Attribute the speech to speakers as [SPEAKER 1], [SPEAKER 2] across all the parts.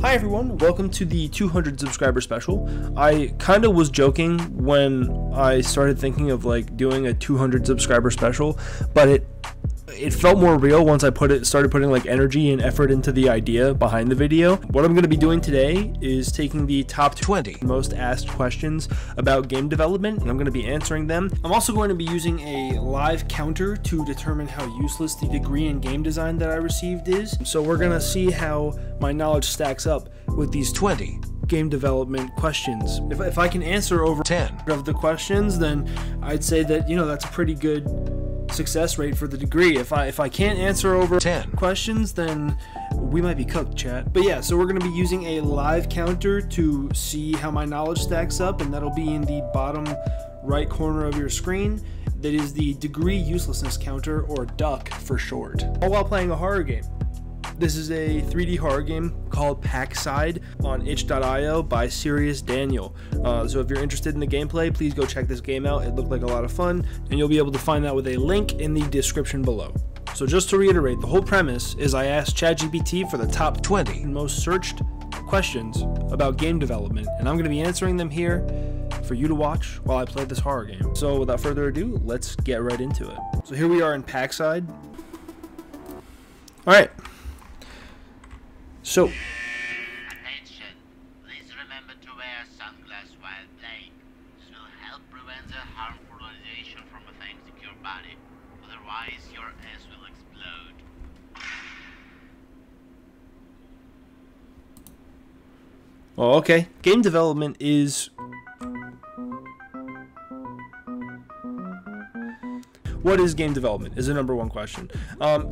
[SPEAKER 1] Hi everyone, welcome to the 200 subscriber special. I kind of was joking when I started thinking of like doing a 200 subscriber special, but it felt more real once I started putting like energy and effort into the idea behind the video. What I'm going to be doing today is taking the top 20 most asked questions about game development, and I'm going to be answering them. I'm also going to be using a live counter to determine how useless the degree in game design that I received is. So we're going to see how my knowledge stacks up with these 20 game development questions. If I can answer over 10 of the questions, then I'd say that, you know, that's a pretty good success rate for the degree. If I can't answer over 10 questions, then we might be cooked, chat. But yeah, so we're going to be using a live counter to see how my knowledge stacks up, and that'll be in the bottom right corner of your screen. That is the degree uselessness counter, or DUC for short. All while playing a horror game. This is a 3D horror game called PAC-SIDE on itch.io by SeriousDaniel. So if you're interested in the gameplay, please go check this game out. It looked like a lot of fun, and you'll be able to find that with a link in the description below. So just to reiterate, the whole premise is I asked ChatGPT for the top 20 most searched questions about game development, and I'm going to be answering them here for you to watch while I play this horror game. So without further ado, let's get right into it. So here we are in Packside. Alright. So,
[SPEAKER 2] attention, please remember to wear sunglasses while playing. This will help prevent the harmful radiation from affecting your body. Otherwise, your ass will explode.
[SPEAKER 1] oh, okay. Game development is... What is game development is the number one question.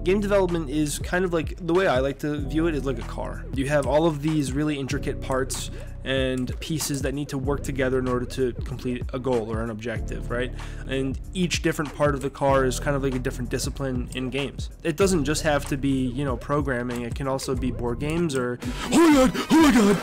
[SPEAKER 1] Game development is kind of like, the way I like to view it is like a car. You have all of these really intricate parts and pieces that need to work together in order to complete a goal or an objective, right? And each different part of the car is kind of like a different discipline in games. It doesn't just have to be, you know, programming. It can also be board games or... Oh my god! Oh my god!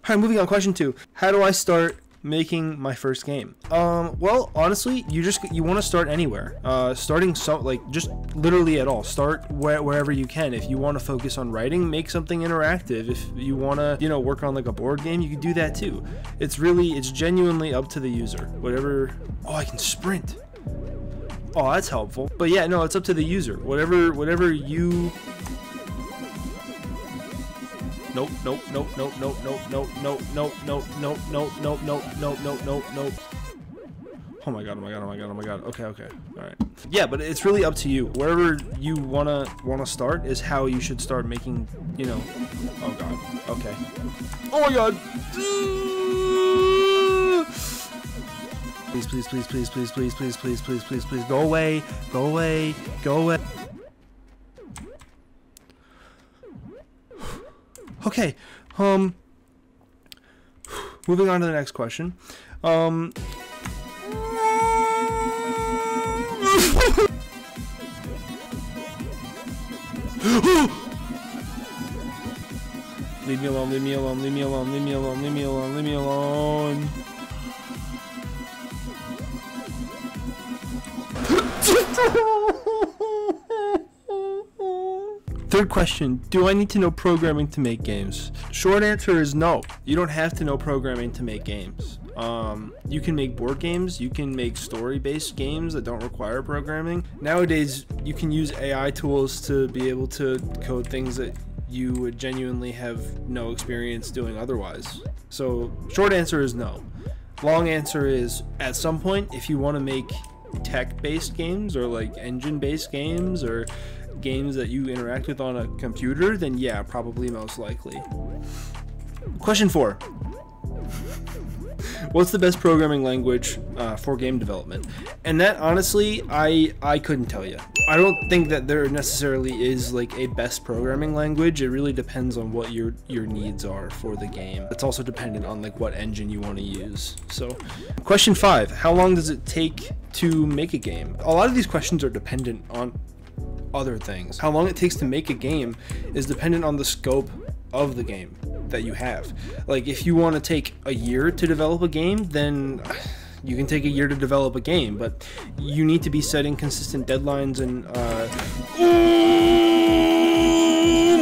[SPEAKER 1] Alright, moving on. Question 2. How do I start making my first game? Well, honestly, you want to start anywhere. Starting just literally at all. Start wherever you can. If you want to focus on writing, make something interactive. If you want to, you know, work on like a board game, you can do that too. It's genuinely up to the user. Whatever. Oh, I can sprint. Oh, that's helpful. But yeah, no, it's up to the user. Whatever you... Nope, nope, nope, nope, nope, nope, nope, nope, nope, nope, nope, nope, nope, nope, nope, nope, nope, nope. Oh my god, oh my god, oh my god, oh my god. Okay, okay. Alright. Yeah, but it's really up to you. Wherever you wanna start is how you should start making, you know. Oh god. Okay. Oh my god! Please, please, please, please, please, please, please, please, please, please, please. Go away. Go away. Go away. Okay, moving on to the next question. Leave me alone, leave me alone, leave me alone, leave me alone, leave me alone, leave me alone. Third question, do I need to know programming to make games? Short answer is no. You don't have to know programming to make games. You can make board games, you can make story-based games that don't require programming. Nowadays, you can use AI tools to be able to code things that you would genuinely have no experience doing otherwise. So, short answer is no. Long answer is, at some point, if you want to make tech-based games or like engine-based games or games that you interact with on a computer, then yeah, probably most likely. Question 4. What's the best programming language for game development? And that, honestly, I couldn't tell you. I don't think that there necessarily is like a best programming language. It really depends on what your needs are for the game. It's also dependent on like what engine you want to use. So, question 5. How long does it take to make a game? A lot of these questions are dependent on other things. How long it takes to make a game is dependent on the scope of the game that you have. Like, if you want to take a year to develop a game, then you can take a year to develop a game, but you need to be setting consistent deadlines and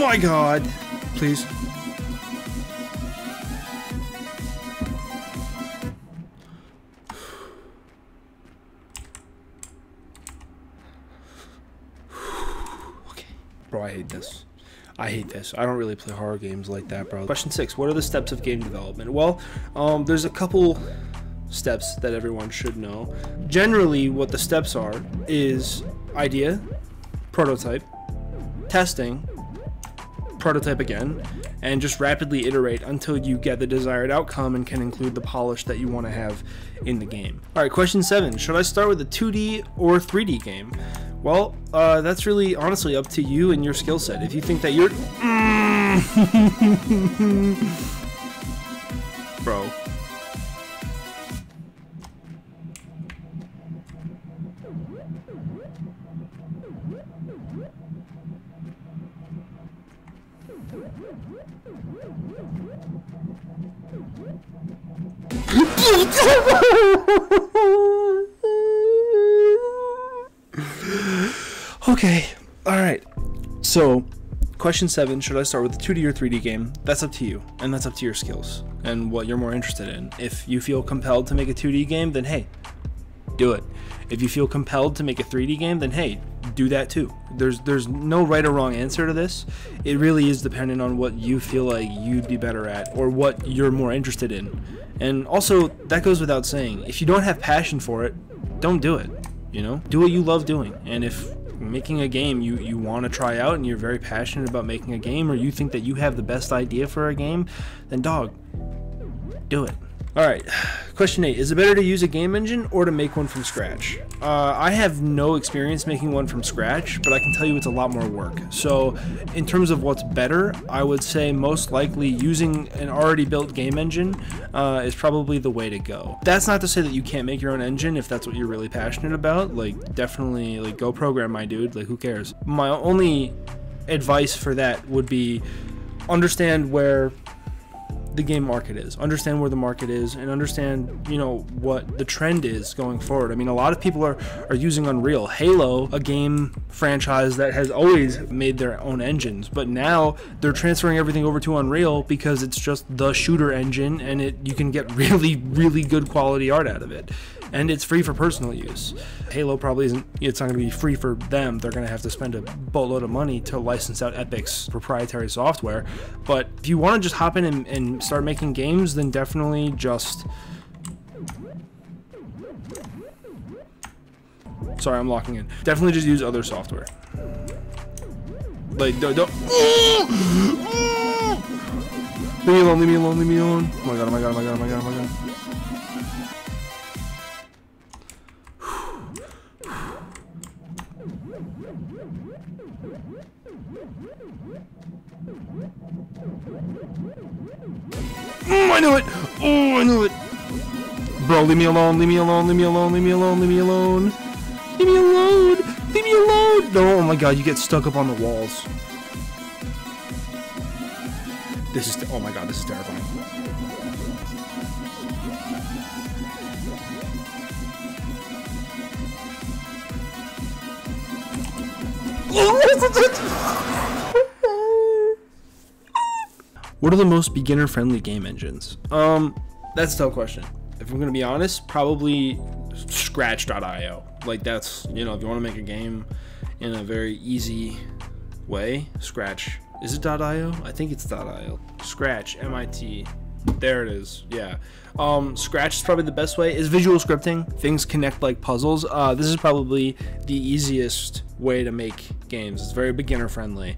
[SPEAKER 1] oh my god. Please. Okay. Bro, I hate this. I hate this. I don't really play horror games like that, bro. Question 6. What are the steps of game development? Well, there's a couple steps that everyone should know. Generally, what the steps are is idea, prototype, testing, prototype again, and just rapidly iterate until you get the desired outcome and can include the polish that you want to have in the game. All right, question 7. Should I start with a 2D or 3D game? Well, that's really honestly up to you and your skill set. If you think that you're... Bro. Okay, alright. So, question 7, should I start with a 2D or 3D game? That's up to you, and that's up to your skills, and what you're more interested in. If you feel compelled to make a 2D game, then hey, do it. If you feel compelled to make a 3D game, then hey, do that too. There's no right or wrong answer to this. It really is dependent on what you feel like you'd be better at, or what you're more interested in. And also, that goes without saying, if you don't have passion for it, don't do it, you know? Do what you love doing, and if making a game you want to try out and you're very passionate about making a game, or you think that you have the best idea for a game, then dog, do it. Alright, question 8. Is it better to use a game engine or to make one from scratch? I have no experience making one from scratch, but I can tell you it's a lot more work. So, in terms of what's better, I would say most likely using an already built game engine is probably the way to go. That's not to say that you can't make your own engine if that's what you're really passionate about. Like, definitely, like, go program, my dude. Like, who cares? My only advice for that would be understand where the game market is, understand where the market is, and understand, you know, what the trend is going forward. I mean, a lot of people are using Unreal. Halo, a game franchise that has always made their own engines, but now they're transferring everything over to Unreal because it's just the shooter engine, and you can get really, really good quality art out of it. And it's free for personal use. Halo probably isn't, it's not gonna be free for them. They're gonna have to spend a boatload of money to license out Epic's proprietary software. But if you wanna just hop in and start making games, then definitely just... Sorry, I'm locking in. Definitely just use other software. Like, don't... Leave me alone, leave me alone, leave me alone. Oh my god, oh my god, oh my god, oh my god, oh my god. I knew it! Oh, I knew it! Bro, leave me alone, leave me alone, leave me alone, leave me alone, leave me alone. Leave me alone! Leave me alone! No, oh my god, you get stuck up on the walls. This is, oh my god, this is terrifying. What are the most beginner-friendly game engines? That's a tough question. If I'm gonna be honest, probably Scratch.io. Like, that's, you know, if you want to make a game in a very easy way, Scratch. Is it .io? I think it's .io. Scratch, MIT. There it is. Yeah. Scratch is probably the best way. Is visual scripting. Things connect like puzzles. This is probably the easiest way to make games. It's very beginner friendly.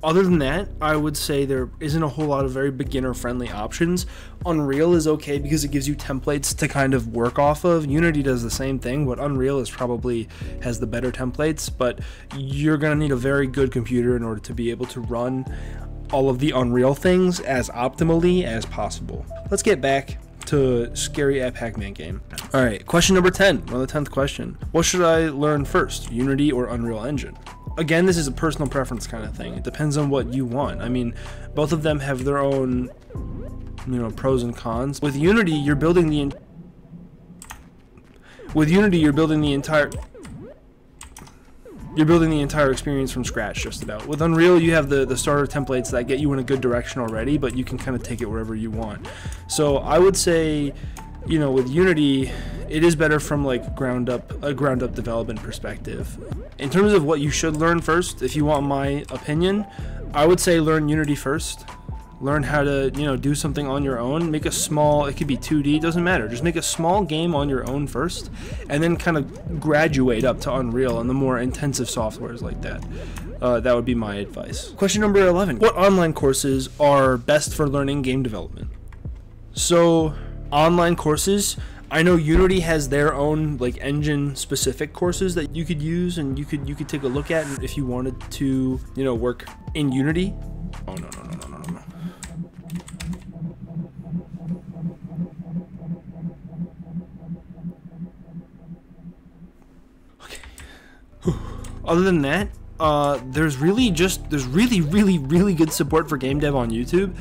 [SPEAKER 1] Other than that, I would say there isn't a whole lot of very beginner friendly options. Unreal is okay because it gives you templates to kind of work off of. Unity does the same thing, but Unreal is probably has the better templates, but you're gonna need a very good computer in order to be able to run all of the Unreal things as optimally as possible. Let's get back to Scary at Pac-Man game. Alright, question number 10, or the 10th question. What should I learn first, Unity or Unreal Engine? Again, this is a personal preference kind of thing. It depends on what you want. I mean, both of them have their own, you know, pros and cons. With Unity, you're building the entire... you're building the entire experience from scratch just about. With Unreal, you have the starter templates that get you in a good direction already, but you can kind of take it wherever you want. So I would say, you know, with Unity, it is better from like a ground up development perspective. In terms of what you should learn first, if you want my opinion, I would say learn Unity first. Learn how to, you know, do something on your own. Make a small, it could be 2D, doesn't matter. Just make a small game on your own first, and then kind of graduate up to Unreal and the more intensive softwares like that. That would be my advice. Question number 11. What online courses are best for learning game development? So, online courses, I know Unity has their own like engine specific courses that you could use and you could take a look at if you wanted to, you know, work in Unity. Oh no. Other than that, there's really good support for game dev on YouTube.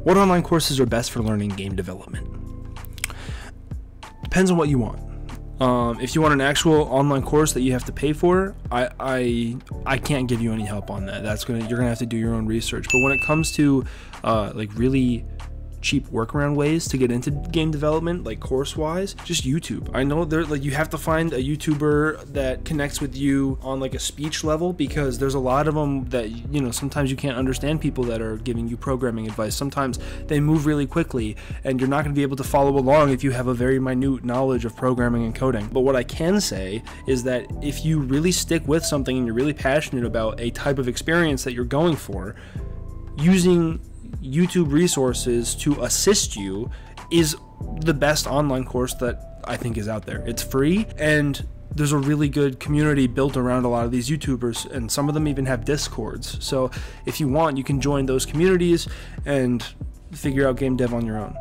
[SPEAKER 1] What online courses are best for learning game development? Depends on what you want. If you want an actual online course that you have to pay for, I can't give you any help on that. You're gonna have to do your own research. But when it comes to like really cheap workaround ways to get into game development, like course-wise, just YouTube. I know you have to find a YouTuber that connects with you on like a speech level, because there's a lot of them that, you know, sometimes you can't understand people that are giving you programming advice. Sometimes they move really quickly and you're not going to be able to follow along if you have a very minute knowledge of programming and coding. But what I can say is that if you really stick with something and you're really passionate about a type of experience that you're going for, using YouTube resources to assist you is the best online course that I think is out there. It's free, and there's a really good community built around a lot of these YouTubers, and some of them even have Discords. So if you want, you can join those communities and figure out game dev on your own.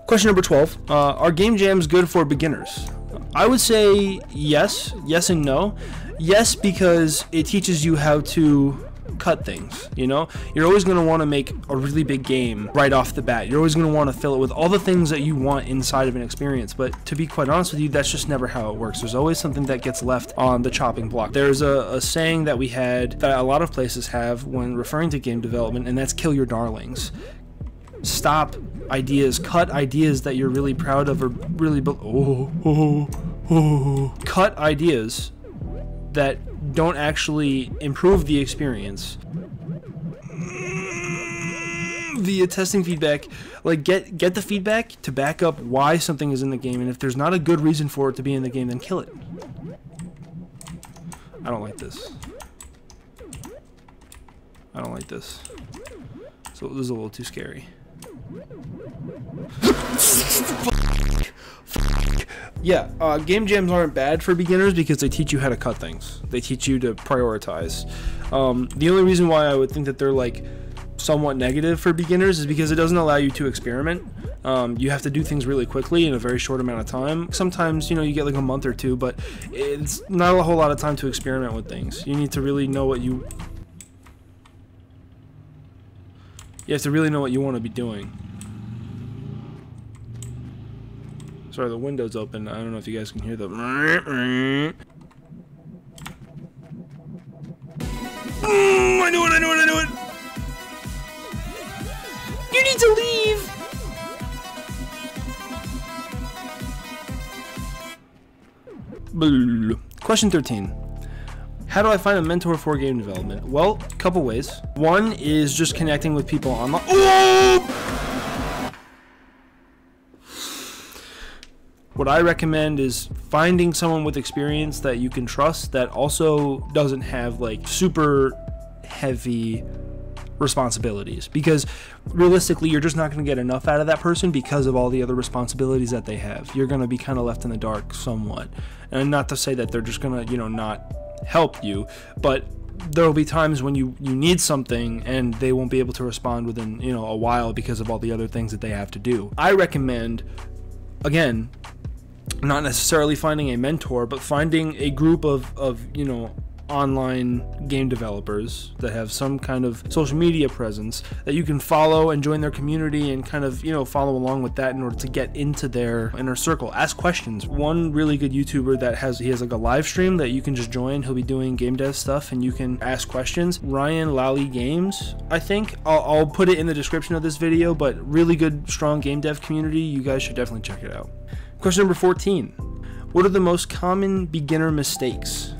[SPEAKER 1] Question number 12. Are game jams good for beginners? I would say yes and no. Yes, because it teaches you how to cut things. You know, you're always going to want to make a really big game right off the bat. You're always going to want to fill it with all the things that you want inside of an experience, but to be quite honest with you, that's just never how it works. There's always something that gets left on the chopping block. There's a saying that we had, that a lot of places have when referring to game development, and that's kill your darlings. Stop ideas, cut ideas that you're really proud of, or really cut ideas that don't actually improve the experience via testing feedback. Like, get the feedback to back up why something is in the game, and if there's not a good reason for it to be in the game, then kill it. I don't like this. I don't like this. So this is a little too scary. Yeah, game jams aren't bad for beginners because they teach you how to cut things. They teach you to prioritize. The only reason why I would think that they're like somewhat negative for beginners is because it doesn't allow you to experiment. You have to do things really quickly in a very short amount of time. Sometimes, you know, you get like a month or two, but it's not a whole lot of time to experiment with things. You need to really know what you have to really know what you want to be doing. Sorry, the window's open. I don't know if you guys can hear the... I knew it! You need to leave! Question 13. How do I find a mentor for game development? Well, a couple ways. One is just connecting with people online. What I recommend is finding someone with experience that you can trust, that also doesn't have like super heavy responsibilities, because realistically you're just not going to get enough out of that person because of all the other responsibilities that they have. You're going to be kind of left in the dark somewhat, and not to say that they're just going to, you know, not help you, but there will be times when you need something and they won't be able to respond within, you know, a while because of all the other things that they have to do. I recommend, again, not necessarily finding a mentor, but finding a group of you know, online game developers that have some kind of social media presence that you can follow and join their community and kind of, you know, follow along with that in order to get into their inner circle. Ask questions. One really good YouTuber that has like a live stream that you can just join. He'll be doing game dev stuff and you can ask questions. Ryan Laley Games, I think. I'll put it in the description of this video, but really good, strong game dev community. You guys should definitely check it out. Question number 14. What are the most common beginner mistakes?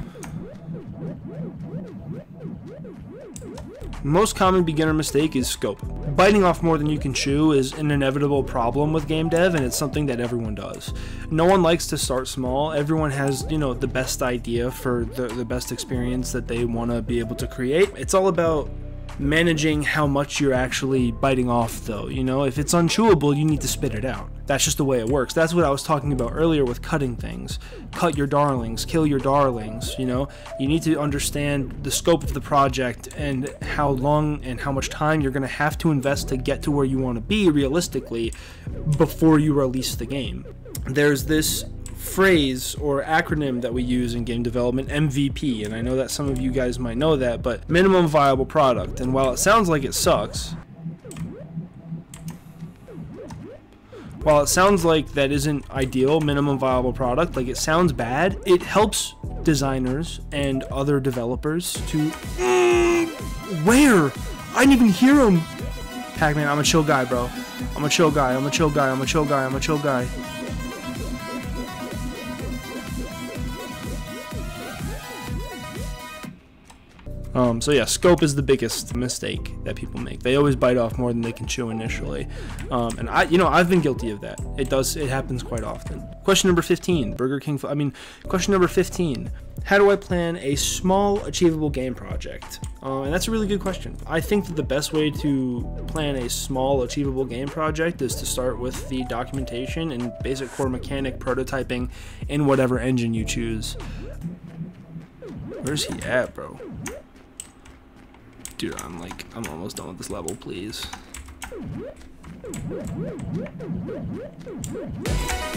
[SPEAKER 1] Most common beginner mistake is scope. Biting off more than you can chew is an inevitable problem with game dev, and it's something that everyone does. No one likes to start small. Everyone has, you know, the best idea for the best experience that they want to be able to create. It's all about managing how much you're actually biting off, though. You know, if it's unchewable, you need to spit it out. That's just the way it works. That's what I was talking about earlier with cutting things. Cut your darlings, kill your darlings. You know, you need to understand the scope of the project and how long and how much time you're going to have to invest to get to where you want to be realistically before you release the game. There's this phrase or acronym that we use in game development, MVP, and I know that some of you guys might know that, but minimum viable product. And while it sounds like it sucks, while it sounds like that isn't ideal, minimum viable product, like it sounds bad, it helps designers and other developers to where? I didn't even hear him. Pac-Man, I'm a chill guy, bro. I'm a chill guy. I'm a chill guy. I'm a chill guy. I'm a chill guy. So yeah, scope is the biggest mistake that people make. They always bite off more than they can chew initially, and I've been guilty of that. It happens quite often. Question number 15. Question number 15. How do I plan a small, achievable game project? And that's a really good question. I think that the best way to plan a small, achievable game project is to start with the documentation and basic core mechanic prototyping in whatever engine you choose. Where's he at, bro? Dude, I'm almost done with this level, please.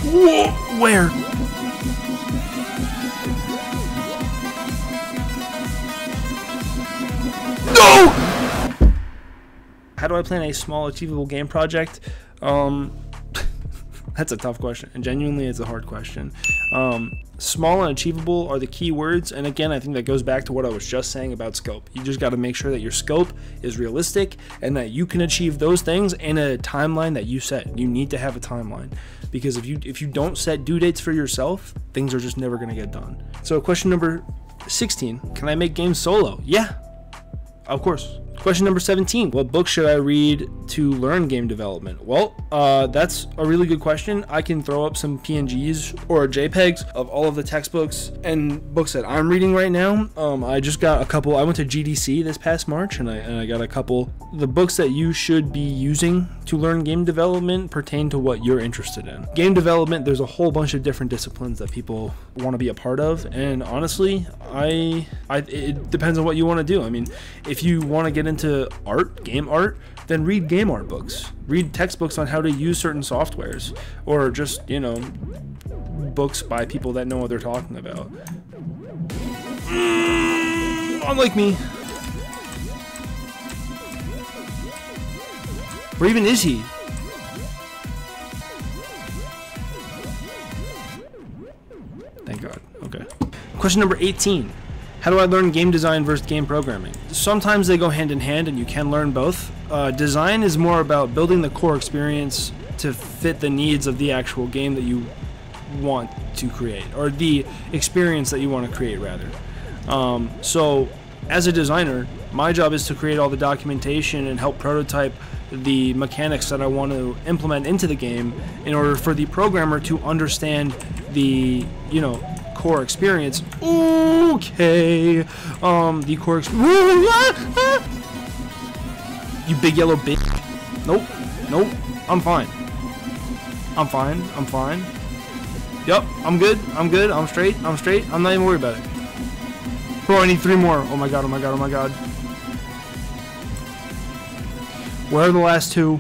[SPEAKER 1] Whoa, where? No! How do I plan a small, achievable game project? That's a tough question, and genuinely it's a hard question. Small and achievable are the key words, and again, I think that goes back to what I was just saying about scope. You just got to make sure that your scope is realistic and that you can achieve those things in a timeline that you set. You need to have a timeline, because if you don't set due dates for yourself, things are just never going to get done. So question number 16, can I make games solo? Yeah, of course. Question number 17, what book should I read to learn game development? Well, that's a really good question. I can throw up some PNGs or JPEGs of all of the textbooks and books that I'm reading right now. I just got a couple. I went to GDC this past March, and I got a couple. The books that you should be using to learn game development pertain to what you're interested in. Game development, there's a whole bunch of different disciplines that people want to be a part of, and honestly, it depends on what you want to do. I mean, if you want to get into art, game art, then read game art books. Read textbooks on how to use certain softwares, or just, you know, books by people that know what they're talking about. Unlike me. Where even is he? Thank God. Okay. Question number 18. How do I learn game design versus game programming? Sometimes they go hand in hand and you can learn both. Design is more about building the core experience to fit the needs of the actual game that you want to create, or the experience that you want to create, rather. So as a designer, my job is to create all the documentation and help prototype the mechanics that I want to implement into the game in order for the programmer to understand the, you know, core experience. Okay. The core experience. You big yellow bitch. Nope. Nope. I'm fine. I'm fine. I'm fine. Yup. I'm good. I'm good. I'm straight. I'm straight. I'm not even worried about it. Bro, I need 3 more. Oh my god. Oh my god. Oh my god. Where are the last 2?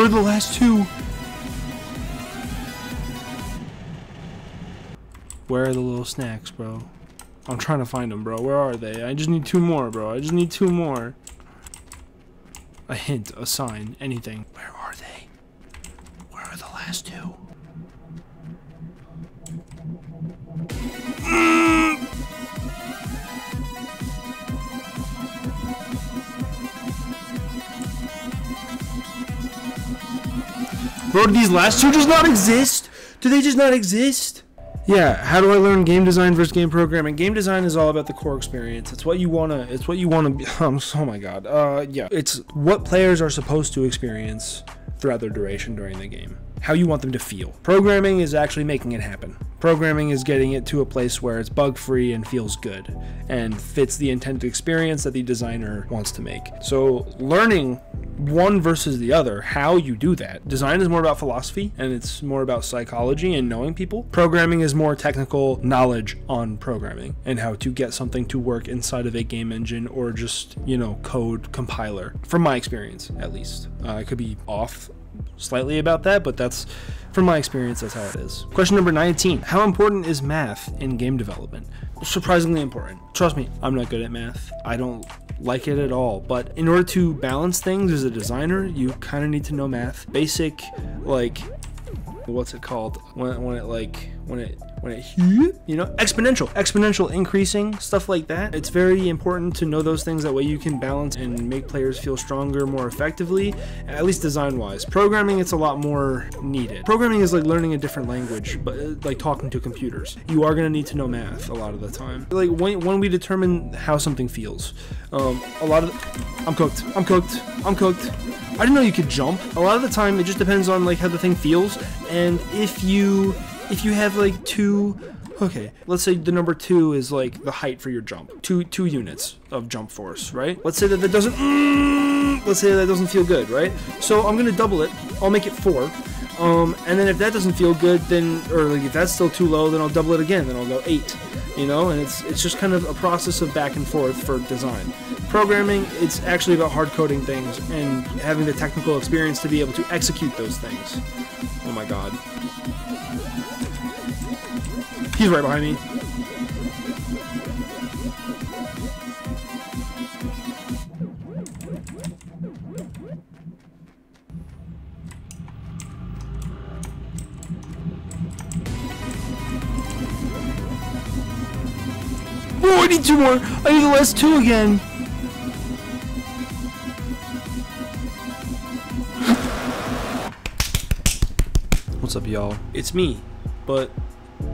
[SPEAKER 1] Where are the last two? Where are the little snacks, bro? I'm trying to find them, bro. Where are they? I just need two more, bro. I just need two more. A hint, a sign, anything. Where are they? Where are the last two? Bro, do these last two just not exist? Do they just not exist? Yeah, how do I learn game design versus game programming? Game design is all about the core experience. It's what you wanna be. Oh my god. Yeah. It's what players are supposed to experience throughout their duration during the game. How you want them to feel. Programming is actually making it happen. Programming is getting it to a place where it's bug-free and feels good and fits the intended experience that the designer wants to make. So learning one versus the other, how you do that. Design is more about philosophy and it's more about psychology and knowing people. Programming is more technical knowledge on programming and how to get something to work inside of a game engine or just, you know, code compiler. From my experience, at least. I could be off slightly about that, but that's, from my experience, that's how it is. Question number 19. How important is math in game development? Surprisingly important. Trust me, I'm not good at math. I don't like it at all, but in order to balance things as a designer, you kind of need to know math. Basic, like, what's it called? When it you know, exponential increasing, stuff like that. It's very important to know those things. That way you can balance and make players feel stronger more effectively, at least design wise. Programming, it's a lot more needed. Programming is like learning a different language, but like talking to computers. You are going to need to know math a lot of the time. Like when we determine how something feels, a lot of I'm cooked. I didn't know you could jump. A lot of the time it just depends on like how the thing feels, and if you have like two, okay, let's say the number 2 is like the height for your jump, two units of jump force, right? Let's say that doesn't feel good, right? So I'm gonna double it. I'll make it 4, and then if that doesn't feel good, then, or like if that's still too low, then I'll double it again. Then I'll go 8. You know, and it's just kind of a process of back and forth for design. Programming, it's actually about hard coding things and having the technical experience to be able to execute those things. Oh my god. He's right behind me. Oh, I need 2 more. I need the last 2 again. What's up, y'all? It's me, but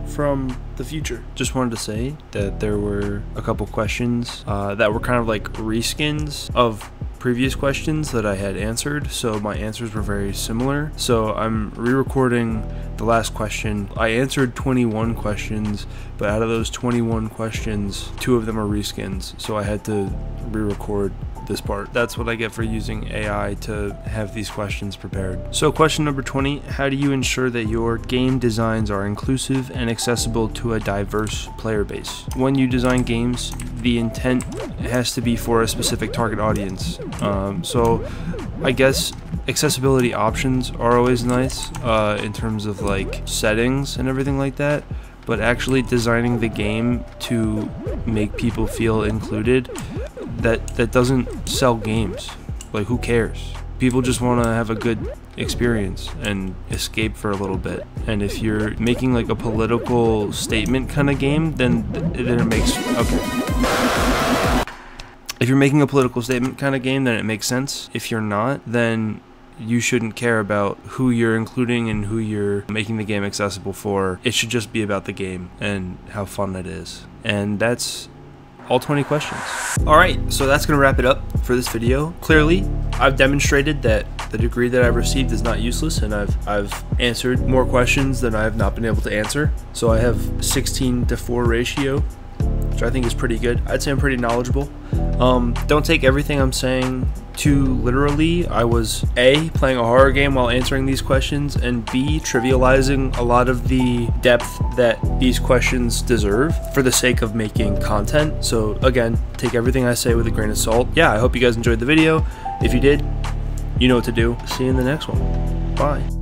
[SPEAKER 1] from the future. Just wanted to say that there were a couple questions that were kind of like reskins of previous questions that I had answered, so my answers were very similar. So I'm re-recording the last question. I answered 21 questions, but out of those 21 questions, 2 of them are reskins, so I had to re-record this part. That's what I get for using AI to have these questions prepared. So question number 20, how do you ensure that your game designs are inclusive and accessible to a diverse player base? When you design games, the intent has to be for a specific target audience. So I guess accessibility options are always nice in terms of like settings and everything like that, but actually designing the game to make people feel included, that doesn't sell games. Like, who cares? People just want to have a good experience and escape for a little bit. And if you're making like a political statement kind of game, then it makes, okay. If you're making a political statement kind of game, then it makes sense. If you're not, then you shouldn't care about who you're including and who you're making the game accessible for. It should just be about the game and how fun it is. And that's all 20 questions. Alright, so that's going to wrap it up for this video. Clearly, I've demonstrated that the degree that I've received is not useless, and I've answered more questions than I have not been able to answer. So I have 16:4 ratio, which I think is pretty good. I'd say I'm pretty knowledgeable. Don't take everything I'm saying too literally. I was A, playing a horror game while answering these questions, and B, trivializing a lot of the depth that these questions deserve for the sake of making content. So again, take everything I say with a grain of salt. Yeah, I hope you guys enjoyed the video. If you did, You know what to do. See you in the next one. Bye.